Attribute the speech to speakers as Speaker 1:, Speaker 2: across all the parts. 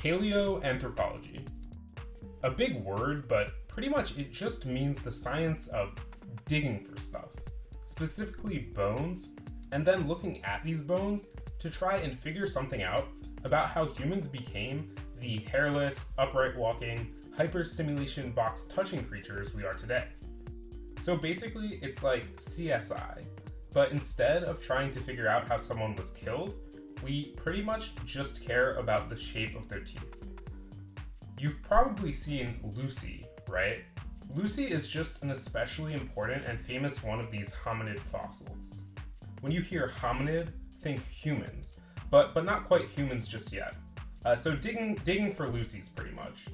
Speaker 1: Paleoanthropology. A big word, but pretty much it just means the science of digging for stuff, specifically bones, and then looking at these bones to try and figure something out about how humans became the hairless, upright walking, hyperstimulation box touching creatures we are today. So basically, it's like CSI, but instead of trying to figure out how someone was killed, we pretty much just care about the shape of their teeth. You've probably seen Lucy, right? Lucy is just an especially important and famous one of these hominid fossils. When you hear hominid, think humans, but not quite humans just yet. So digging for Lucy's pretty much.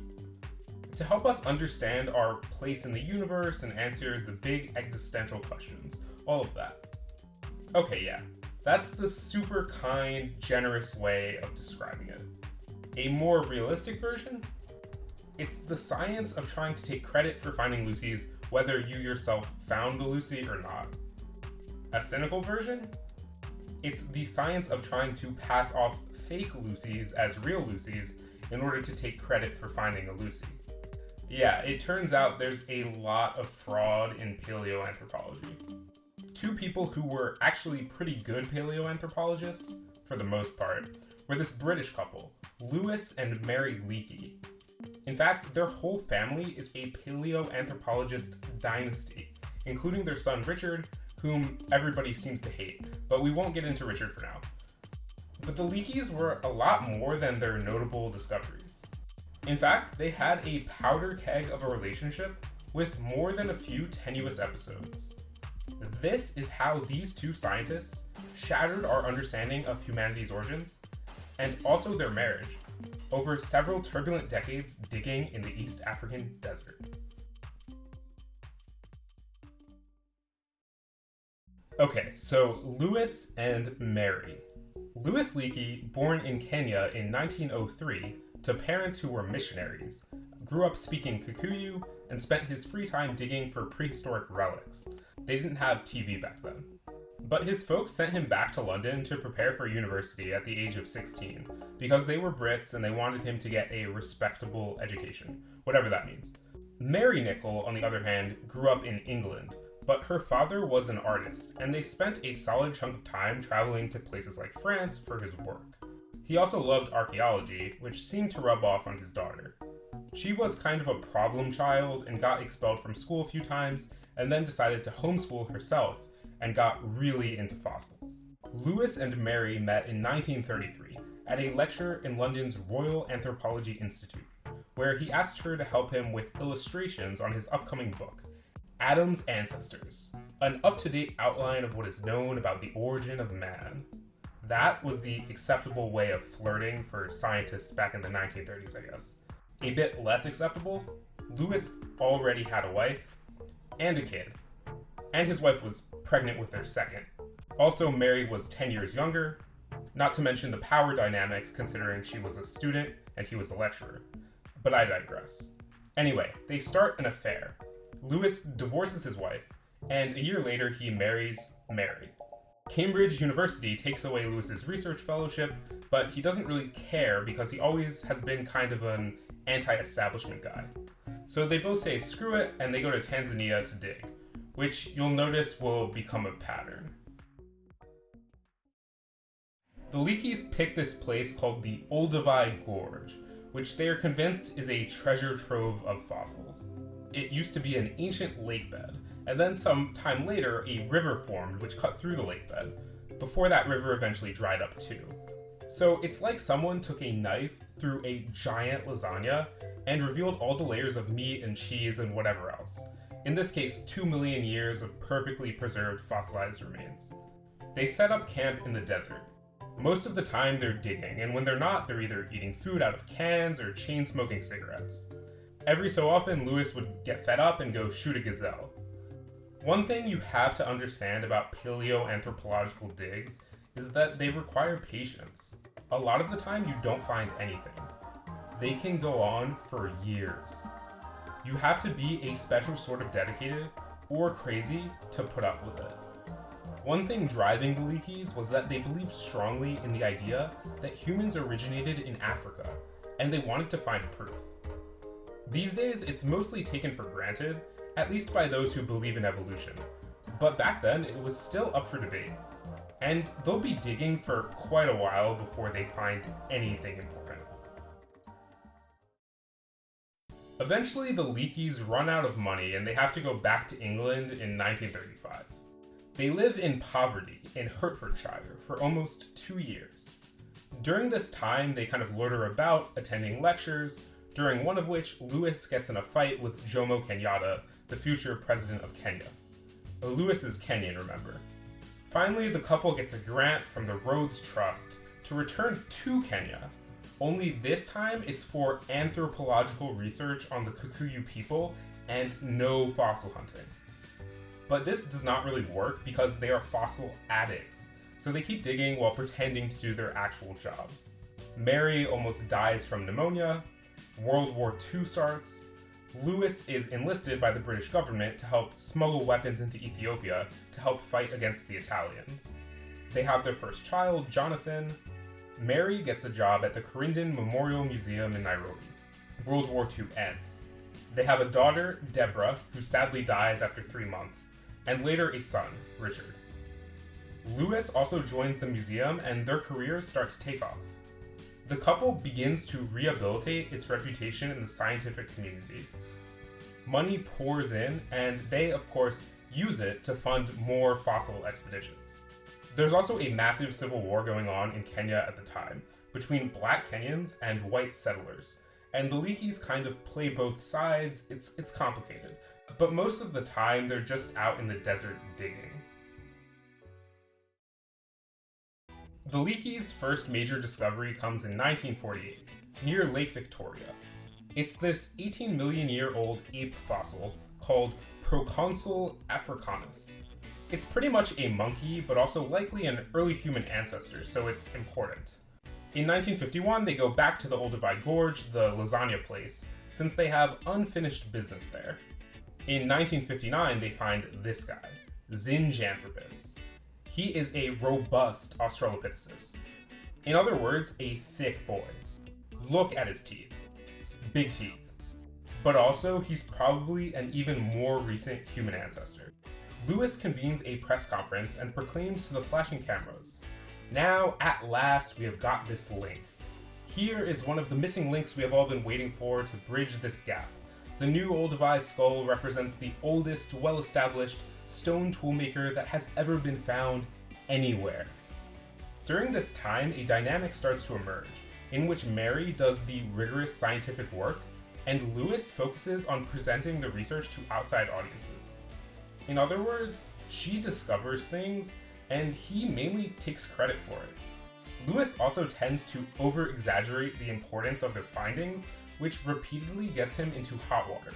Speaker 1: To help us understand our place in the universe and answer the big existential questions, all of that. Okay, yeah, that's the super kind, generous way of describing it. A more realistic version? It's the science of trying to take credit for finding Lucy's, whether you yourself found the Lucy or not. A cynical version? It's the science of trying to pass off fake Lucy's as real Lucy's in order to take credit for finding a Lucy. Yeah, it turns out there's a lot of fraud in paleoanthropology. Two people who were actually pretty good paleoanthropologists, for the most part, were this British couple, Louis and Mary Leakey. In fact, their whole family is a paleoanthropologist dynasty, including their son Richard, whom everybody seems to hate, but we won't get into Richard for now. But the Leakeys were a lot more than their notable discoveries. In fact, they had a powder keg of a relationship with more than a few tenuous episodes. This is how these two scientists shattered our understanding of humanity's origins, and also their marriage, over several turbulent decades digging in the East African desert. Okay, so Louis and Mary. Louis Leakey, born in Kenya in 1903 to parents who were missionaries, grew up speaking Kikuyu and spent his free time digging for prehistoric relics. They didn't have TV back then. But his folks sent him back to London to prepare for university at the age of 16 because they were Brits and they wanted him to get a respectable education, whatever that means. Mary Nicol, on the other hand, grew up in England, but her father was an artist, and they spent a solid chunk of time traveling to places like France for his work. He also loved archaeology, which seemed to rub off on his daughter. She was kind of a problem child and got expelled from school a few times, and then decided to homeschool herself and got really into fossils. Louis and Mary met in 1933 at a lecture in London's Royal Anthropology Institute, where he asked her to help him with illustrations on his upcoming book, Adam's Ancestors, an up-to-date outline of what is known about the origin of man. That was the acceptable way of flirting for scientists back in the 1930s, I guess. A bit less acceptable, Louis already had a wife and a kid, and his wife was pregnant with their second. Also, Mary was 10 years younger, not to mention the power dynamics considering she was a student and he was a lecturer. But I digress. Anyway, they start an affair. Louis divorces his wife, and a year later he marries Mary. Cambridge University takes away Louis's research fellowship, but he doesn't really care because he always has been kind of an anti-establishment guy. So they both say screw it, and they go to Tanzania to dig, which you'll notice will become a pattern. The Leakeys pick this place called the Olduvai Gorge, which they are convinced is a treasure trove of fossils. It used to be an ancient lake bed, and then some time later a river formed which cut through the lake bed, before that river eventually dried up too. So it's like someone took a knife through a giant lasagna and revealed all the layers of meat and cheese and whatever else. In this case, 2 million years of perfectly preserved fossilized remains. They set up camp in the desert. Most of the time they're digging, and when they're not, they're either eating food out of cans or chain-smoking cigarettes. Every so often, Louis would get fed up and go shoot a gazelle. One thing you have to understand about paleoanthropological digs is that they require patience. A lot of the time, you don't find anything. They can go on for years. You have to be a special sort of dedicated or crazy to put up with it. One thing driving the Leakeys was that they believed strongly in the idea that humans originated in Africa, and they wanted to find proof. These days, it's mostly taken for granted, at least by those who believe in evolution, but back then it was still up for debate, and they'll be digging for quite a while before they find anything important. Eventually, the Leakeys run out of money and they have to go back to England in 1935. They live in poverty in Hertfordshire for almost 2 years. During this time, they kind of loiter about, attending lectures, during one of which Louis gets in a fight with Jomo Kenyatta, the future president of Kenya. Louis is Kenyan, remember. Finally, the couple gets a grant from the Rhodes Trust to return to Kenya, only this time it's for anthropological research on the Kikuyu people and no fossil hunting. But this does not really work because they are fossil addicts, so they keep digging while pretending to do their actual jobs. Mary almost dies from pneumonia, World War II starts, Louis is enlisted by the British government to help smuggle weapons into Ethiopia to help fight against the Italians. They have their first child, Jonathan. Mary gets a job at the Corindon Memorial Museum in Nairobi. World War II ends. They have a daughter, Deborah, who sadly dies after 3 months, and later a son, Richard. Louis also joins the museum and their careers start to take off. The couple begins to rehabilitate its reputation in the scientific community. Money pours in, and they, of course, use it to fund more fossil expeditions. There's also a massive civil war going on in Kenya at the time, between black Kenyans and white settlers, and the Leakeys kind of play both sides. It's complicated, but most of the time they're just out in the desert digging. The Leakeys' first major discovery comes in 1948, near Lake Victoria. It's this 18 million year old ape fossil called Proconsul africanus. It's pretty much a monkey, but also likely an early human ancestor, so it's important. In 1951, they go back to the Olduvai Gorge, the lasagna place, since they have unfinished business there. In 1959, they find this guy, Zinjanthropus. He is a robust Australopithecus. In other words, a thick boy. Look at his teeth. Big teeth. But also, he's probably an even more recent human ancestor. Louis convenes a press conference and proclaims to the flashing cameras, "Now, at last, we have got this link. Here is one of the missing links we have all been waiting for to bridge this gap. The new Olduvai skull represents the oldest, well-established stone toolmaker that has ever been found anywhere." During this time, a dynamic starts to emerge, in which Mary does the rigorous scientific work, and Louis focuses on presenting the research to outside audiences. In other words, she discovers things, and he mainly takes credit for it. Louis also tends to over-exaggerate the importance of their findings, which repeatedly gets him into hot water.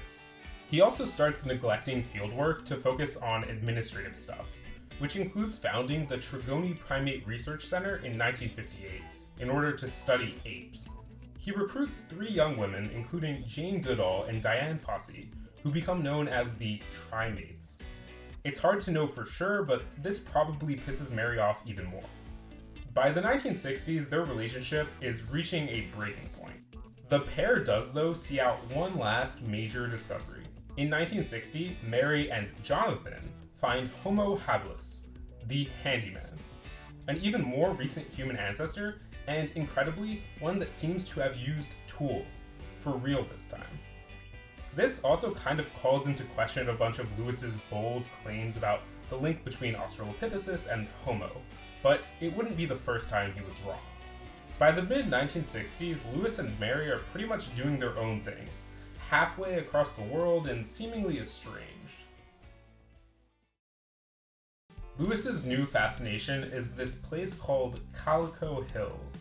Speaker 1: He also starts neglecting fieldwork to focus on administrative stuff, which includes founding the Trigoni Primate Research Center in 1958 in order to study apes. He recruits 3 young women, including Jane Goodall and Diane Fossey, who become known as the Trimates. It's hard to know for sure, but this probably pisses Mary off even more. By the 1960s, their relationship is reaching a breaking point. The pair does, though, see out one last major discovery. In 1960, Mary and Jonathan find Homo habilis, the handyman, an even more recent human ancestor, and incredibly, one that seems to have used tools, for real this time. This also kind of calls into question a bunch of Louis's bold claims about the link between Australopithecus and Homo, but it wouldn't be the first time he was wrong. By the mid-1960s, Louis and Mary are pretty much doing their own things, halfway across the world and seemingly estranged. Louis's new fascination is this place called Calico Hills.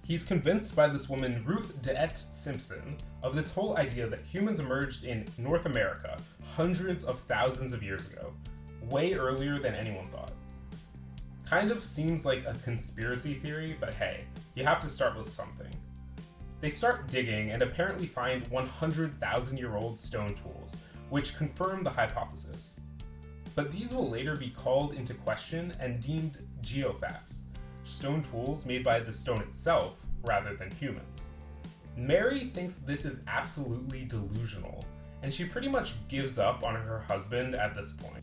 Speaker 1: He's convinced by this woman, Ruth DeEtte Simpson, of this whole idea that humans emerged in North America hundreds of thousands of years ago, way earlier than anyone thought. Kind of seems like a conspiracy theory, but hey, you have to start with something. They start digging and apparently find 100,000-year-old stone tools, which confirm the hypothesis. But these will later be called into question and deemed geofacts, stone tools made by the stone itself rather than humans. Mary thinks this is absolutely delusional, and she pretty much gives up on her husband at this point.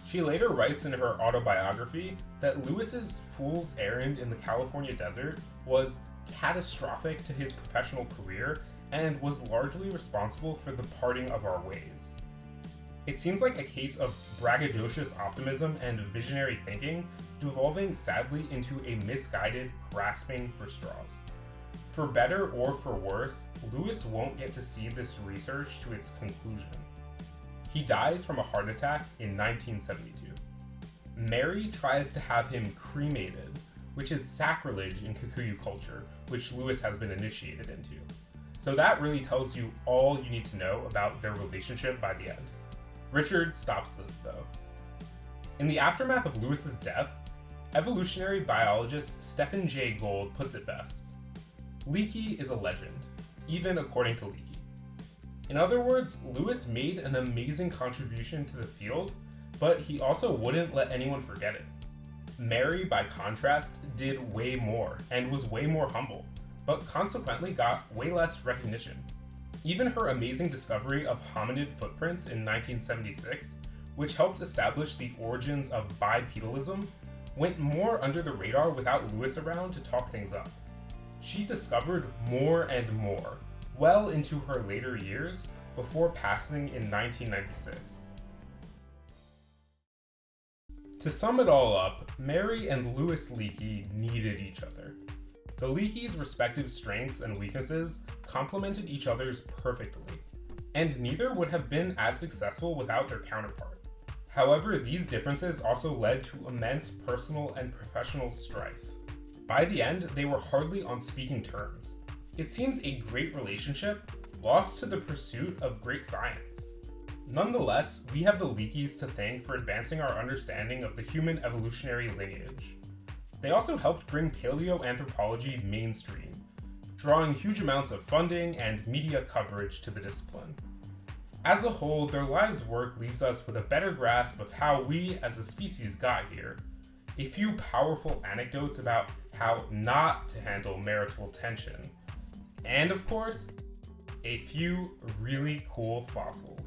Speaker 1: She later writes in her autobiography that Louis's fool's errand in the California desert was catastrophic to his professional career and was largely responsible for the parting of our ways. It seems like a case of braggadocious optimism and visionary thinking devolving sadly into a misguided grasping for straws. For better or for worse, Louis won't get to see this research to its conclusion. He dies from a heart attack in 1972. Mary tries to have him cremated, which is sacrilege in Kikuyu culture, which Louis has been initiated into. So that really tells you all you need to know about their relationship by the end. Richard stops this though. In the aftermath of Louis's death, evolutionary biologist Stephen Jay Gould puts it best. Leakey is a legend, even according to Leakey. In other words, Louis made an amazing contribution to the field, but he also wouldn't let anyone forget it. Mary, by contrast, did way more and was way more humble, but consequently got way less recognition. Even her amazing discovery of hominid footprints in 1976, which helped establish the origins of bipedalism, went more under the radar without Louis around to talk things up. She discovered more and more, well into her later years, before passing in 1996. To sum it all up, Mary and Louis Leakey needed each other. The Leakeys' respective strengths and weaknesses complemented each other's perfectly, and neither would have been as successful without their counterpart. However, these differences also led to immense personal and professional strife. By the end, they were hardly on speaking terms. It seems a great relationship lost to the pursuit of great science. Nonetheless, we have the Leakeys to thank for advancing our understanding of the human evolutionary lineage. They also helped bring paleoanthropology mainstream, drawing huge amounts of funding and media coverage to the discipline. As a whole, their lives' work leaves us with a better grasp of how we as a species got here, a few powerful anecdotes about how not to handle marital tension, and of course, a few really cool fossils.